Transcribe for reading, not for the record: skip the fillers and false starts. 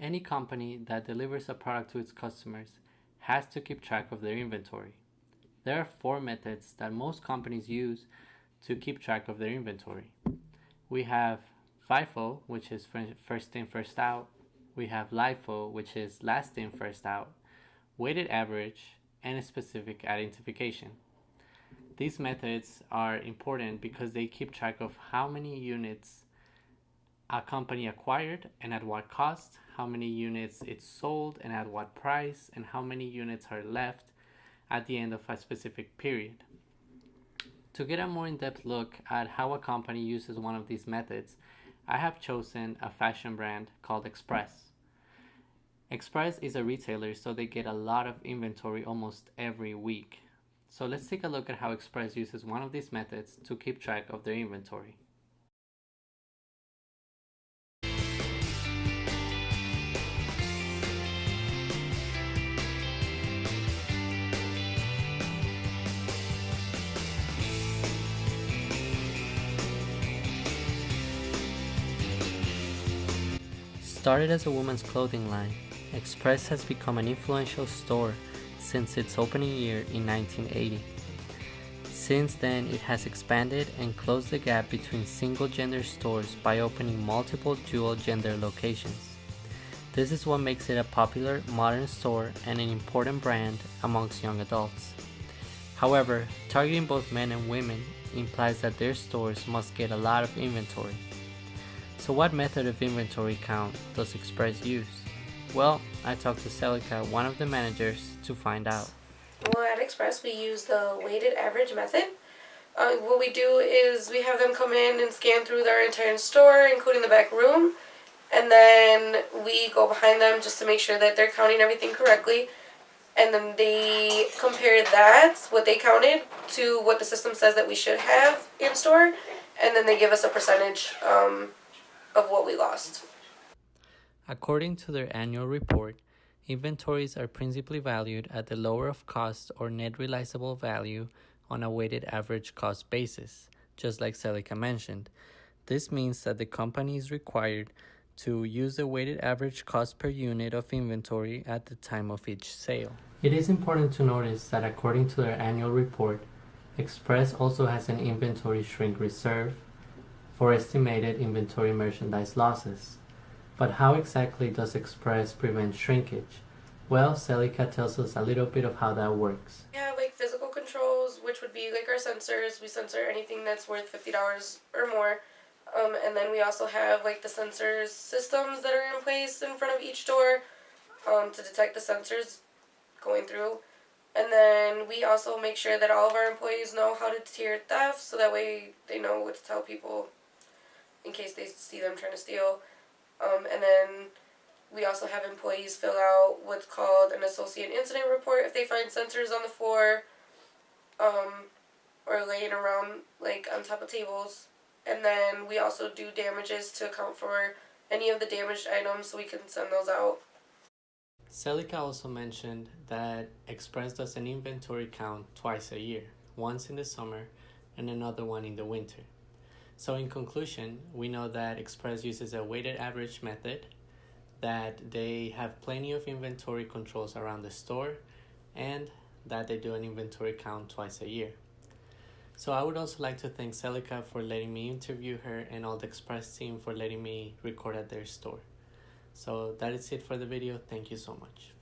Any company that delivers a product to its customers has to keep track of their inventory. There are four methods that most companies use to keep track of their inventory. We have FIFO, which is first in, first out. We have LIFO, which is last in, first out, weighted average, and a specific identification. These methods are important because they keep track of how many units a company acquired and at what cost, how many units it sold and at what price, and how many units are left at the end of a specific period. To get a more in-depth look at how a company uses one of these methods, I have chosen a fashion brand called Express. Express is a retailer, so they get a lot of inventory almost every week. So let's take a look at how Express uses one of these methods to keep track of their inventory. Started as a women's clothing line, Express has become an influential store since its opening year in 1980. Since then, it has expanded and closed the gap between single-gender stores by opening multiple dual-gender locations. This is what makes it a popular modern store and an important brand amongst young adults. However, targeting both men and women implies that their stores must get a lot of inventory. So what method of inventory count does Express use? Well, I talked to Celica, one of the managers, to find out. Well, at Express, we use the weighted average method. What we do is we have them come in and scan through their entire store, including the back room, and then we go behind them just to make sure that they're counting everything correctly. And then they compare that, what they counted, to what the system says that we should have in store, and then they give us a percentage of what we lost. According to their annual report, inventories are principally valued at the lower of cost or net realizable value on a weighted average cost basis, just like Celica mentioned. This means that the company is required to use the weighted average cost per unit of inventory at the time of each sale. It is important to notice that according to their annual report, Express also has an inventory shrink reserve for estimated inventory merchandise losses. But how exactly does Express prevent shrinkage? Well, Celica tells us a little bit of how that works. We have like physical controls, which would be like our sensors. We censor anything that's worth $50 or more. And then we also have like the sensors systems that are in place in front of each door to detect the sensors going through. And then we also make sure that all of our employees know how to deter theft, so that way they know what to tell people in case they see them trying to steal. And then we also have employees fill out what's called an associate incident report if they find sensors on the floor or laying around like on top of tables. And then we also do damages to account for any of the damaged items so we can send those out. Celica also mentioned that Express does an inventory count twice a year, once in the summer and another one in the winter. So in conclusion, we know that Express uses a weighted average method, that they have plenty of inventory controls around the store, and that they do an inventory count twice a year. So I would also like to thank Celica for letting me interview her and all the Express team for letting me record at their store. So that is it for the video. Thank you so much.